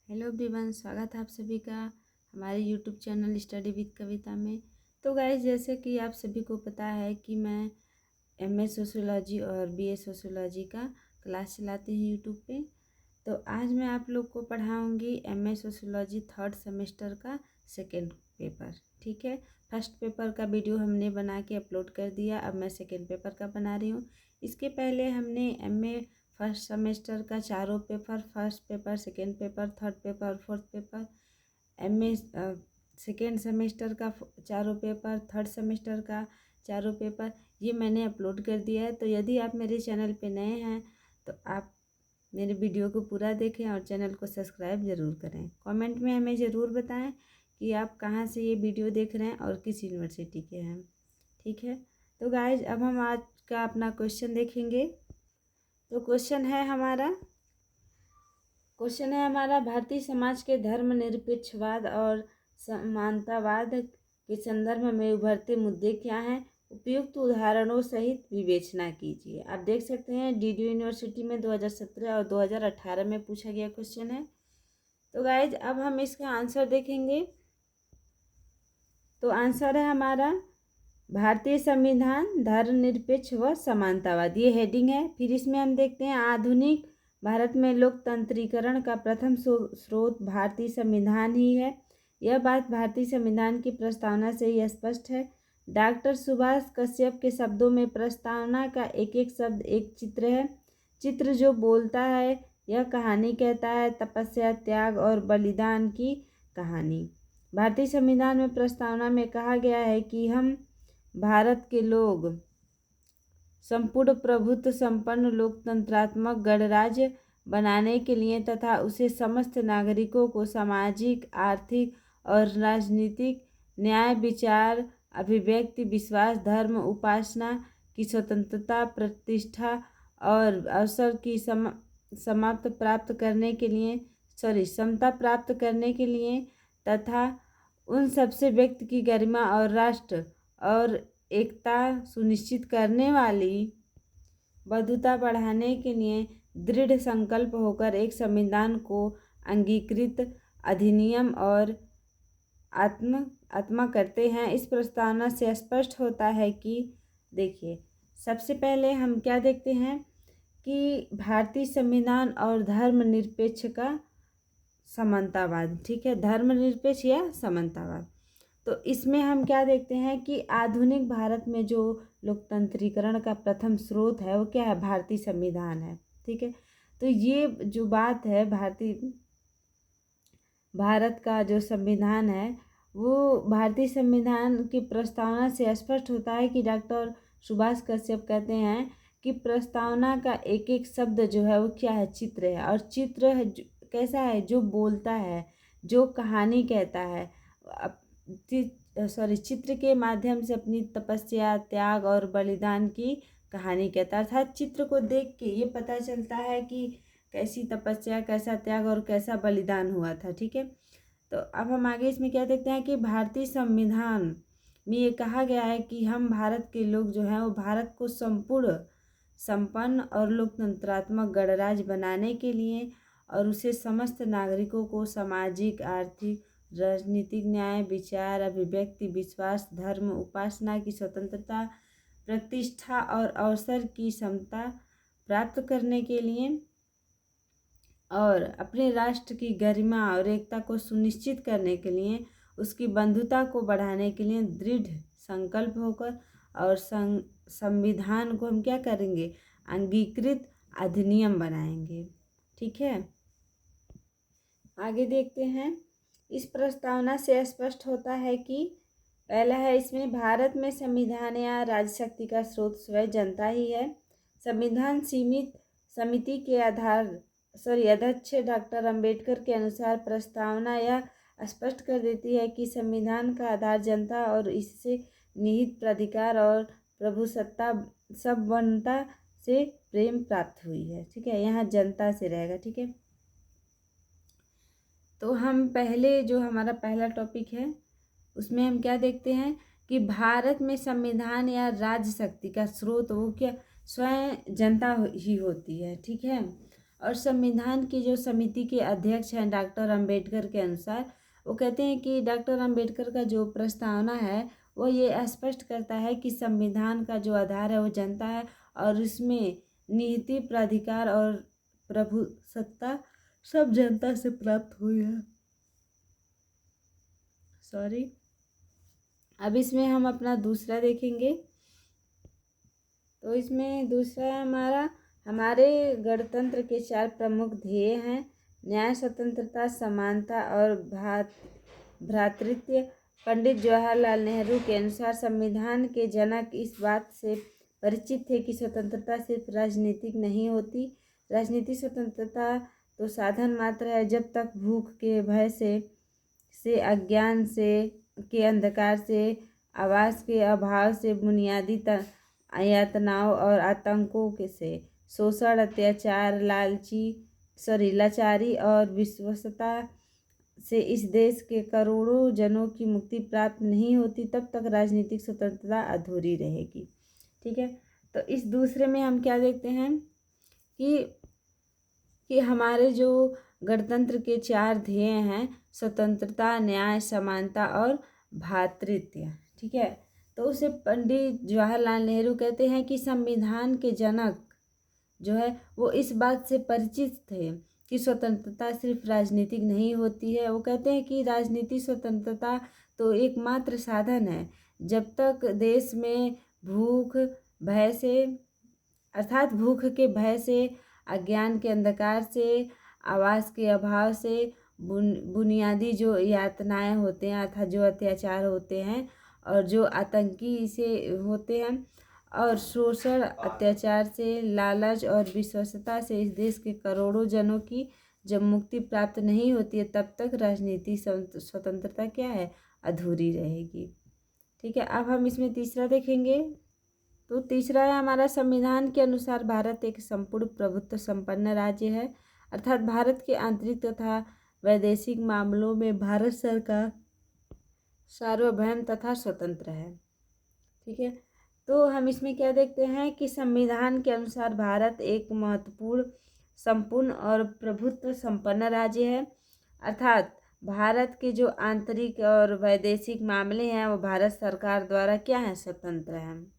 Hello everyone, स्वागत है आप सभी का हमारे यूट्यूब चैनल स्टडी विद कविता में। तो गाइस, जैसे कि आप सभी को पता है कि मैं एमए सोशियोलॉजी और बीए सोशियोलॉजी का क्लास चलाती हूँ यूट्यूब पे। तो आज मैं आप लोग को पढ़ाऊँगी एमए सोशियोलॉजी थर्ड सेमेस्टर का सेकेंड पेपर। ठीक है, फर्स्ट पेपर का वीडियो हमने बना के अपलोड कर दिया, अब मैं सेकेंड पेपर का बना रही हूँ। इसके पहले हमने एमए फर्स्ट सेमेस्टर का चारों paper, first paper, second paper, third paper और fourth paper, MA second semester का चारों पेपर, थर्ड सेमेस्टर का चारों पेपर, ये मैंने अपलोड कर दिया है। तो यदि आप मेरे चैनल पे नए हैं तो आप मेरे वीडियो को पूरा देखें और चैनल को सब्सक्राइब ज़रूर करें। कमेंट में हमें ज़रूर बताएं कि आप कहाँ से ये वीडियो देख रहे हैं और किस यूनिवर्सिटी के हैं। ठीक है, तो गाइज अब हम आज का अपना क्वेश्चन देखेंगे। तो क्वेश्चन है हमारा भारतीय समाज के धर्मनिरपेक्षवाद और समानतावाद के संदर्भ में उभरते मुद्दे क्या हैं? उपयुक्त उदाहरणों सहित विवेचना कीजिए। आप देख सकते हैं डीडू यूनिवर्सिटी में 2017 और 2018 में पूछा गया क्वेश्चन है। तो गाइज अब हम इसका आंसर देखेंगे। तो आंसर है हमारा भारतीय संविधान धर्मनिरपेक्ष व समानतावाद, ये हेडिंग है। फिर इसमें हम देखते हैं आधुनिक भारत में लोकतंत्रीकरण का प्रथम स्रोत भारतीय संविधान ही है। यह बात भारतीय संविधान की प्रस्तावना से ही स्पष्ट है। डॉक्टर सुभाष कश्यप के शब्दों में प्रस्तावना का एक एक शब्द एक चित्र है। चित्र जो बोलता है, यह कहानी कहता है, तपस्या, त्याग और बलिदान की कहानी। भारतीय संविधान में प्रस्तावना में कहा गया है कि हम भारत के लोग संपूर्ण प्रभुत्व संपन्न लोकतंत्रात्मक गणराज्य बनाने के लिए तथा उसे समस्त नागरिकों को सामाजिक, आर्थिक और राजनीतिक न्याय, विचार, अभिव्यक्ति, विश्वास, धर्म, उपासना की स्वतंत्रता, प्रतिष्ठा और अवसर की समता प्राप्त करने के लिए तथा उन सबसे व्यक्ति की गरिमा और राष्ट्र और एकता सुनिश्चित करने वाली बद्धता बढ़ाने के लिए दृढ़ संकल्प होकर एक संविधान को अंगीकृत अधिनियम और आत्मा करते हैं। इस प्रस्तावना से स्पष्ट होता है कि देखिए, सबसे पहले हम क्या देखते हैं कि भारतीय संविधान और धर्मनिरपेक्ष का समानतावाद। ठीक है, धर्मनिरपेक्ष या समानतावाद। तो इसमें हम क्या देखते हैं कि आधुनिक भारत में जो लोकतंत्रीकरण का प्रथम स्रोत है वो क्या है? भारतीय संविधान है। ठीक है, तो ये जो बात है, भारत का जो संविधान है वो भारतीय संविधान की प्रस्तावना से स्पष्ट होता है कि डॉक्टर सुभाष कश्यप कहते हैं कि प्रस्तावना का एक एक शब्द जो है वो क्या है? चित्र है। और चित्र है कैसा है? जो बोलता है, जो कहानी कहता है। चित्र के माध्यम से अपनी तपस्या, त्याग और बलिदान की कहानी कहता है। अर्थात चित्र को देख के ये पता चलता है कि कैसी तपस्या, कैसा त्याग और कैसा बलिदान हुआ था। ठीक है, तो अब हम आगे इसमें क्या देखते हैं कि भारतीय संविधान में ये कहा गया है कि हम भारत के लोग जो हैं वो भारत को संपूर्ण, संपन्न और लोकतंत्रात्मक गणराज्य बनाने के लिए और उसे समस्त नागरिकों को सामाजिक, आर्थिक, राजनीतिक न्याय, विचार, अभिव्यक्ति, विश्वास, धर्म, उपासना की स्वतंत्रता, प्रतिष्ठा और अवसर की समता प्राप्त करने के लिए और अपने राष्ट्र की गरिमा और एकता को सुनिश्चित करने के लिए उसकी बंधुता को बढ़ाने के लिए दृढ़ संकल्प होकर और संविधान को हम क्या करेंगे? अंगीकृत अधिनियम बनाएंगे। ठीक है, आगे देखते हैं। इस प्रस्तावना से स्पष्ट होता है कि पहला है इसमें भारत में संविधान या राजशक्ति का स्रोत स्वयं जनता ही है। संविधान समिति के अध्यक्ष डॉक्टर अंबेडकर के अनुसार प्रस्तावना यह स्पष्ट कर देती है कि संविधान का आधार जनता और इससे निहित प्राधिकार और प्रभुसत्ता संपन्नता से प्रेम प्राप्त हुई है। ठीक है, यहाँ जनता से रहेगा। ठीक है, तो हम पहले जो हमारा पहला टॉपिक है उसमें हम क्या देखते हैं कि भारत में संविधान या राज्य शक्ति का स्रोत वो क्या? स्वयं जनता ही होती है। ठीक है, और संविधान की जो समिति के अध्यक्ष हैं डॉक्टर अंबेडकर के अनुसार, वो कहते हैं कि डॉक्टर अंबेडकर का जो प्रस्तावना है वो ये स्पष्ट करता है कि संविधान का जो आधार है वो जनता है और इसमें नीति, प्राधिकार और प्रभुसत्ता सब जनता से प्राप्त हुई है। सॉरी। अब इसमें हम अपना दूसरा देखेंगे। तो इसमें दूसरा है हमारे गणतंत्र के 4 प्रमुख ध्येय हैं: न्याय, स्वतंत्रता, समानता और भ्रातृत्व। पंडित जवाहरलाल नेहरू के अनुसार संविधान के जनक इस बात से परिचित थे कि स्वतंत्रता सिर्फ राजनीतिक नहीं होती। राजनीतिक स्वतंत्रता तो साधन मात्र है। जब तक भूख के भय से अज्ञान के अंधकार से, आवास के अभाव से, बुनियादी यातनाओं और आतंकों से, शोषण, अत्याचार, लाचारी और विवशता से इस देश के करोड़ों जनों की मुक्ति प्राप्त नहीं होती, तब तक राजनीतिक स्वतंत्रता अधूरी रहेगी। ठीक है। तो इस दूसरे में हम क्या देखते हैं कि हमारे जो गणतंत्र के 4 ध्येय हैं: स्वतंत्रता, न्याय, समानता और भ्रातृत्व। ठीक है। तो उसे पंडित जवाहरलाल नेहरू कहते हैं कि संविधान के जनक जो है वो इस बात से परिचित थे कि स्वतंत्रता सिर्फ राजनीतिक नहीं होती है। वो कहते हैं कि राजनीतिक स्वतंत्रता तो एकमात्र साधन है। जब तक देश में भूख के भय से, अज्ञान के अंधकार से, आवास के अभाव से, बुनियादी जो यातनाएं होते हैं अर्थात जो अत्याचार होते हैं और जो आतंकी से होते हैं, और शोषण, अत्याचार से, लालच और विवशता से इस देश के करोड़ों जनों की जब मुक्ति प्राप्त नहीं होती है, तब तक राजनीतिक स्वतंत्रता क्या है, अधूरी रहेगी। ठीक है। अब हम इसमें तीसरा देखेंगे। तो तीसरा है हमारा, संविधान के अनुसार भारत एक संपूर्ण प्रभुत्व संपन्न राज्य है, अर्थात भारत के आंतरिक तथा वैदेशिक मामलों में भारत सरकार सार्वभौम तथा स्वतंत्र है। ठीक है। तो हम इसमें क्या देखते हैं कि संविधान के अनुसार भारत एक महत्वपूर्ण, संपूर्ण और प्रभुत्व संपन्न राज्य है, अर्थात भारत के जो आंतरिक और वैदेशिक मामले हैं वो भारत सरकार द्वारा क्या है, स्वतंत्र हैं।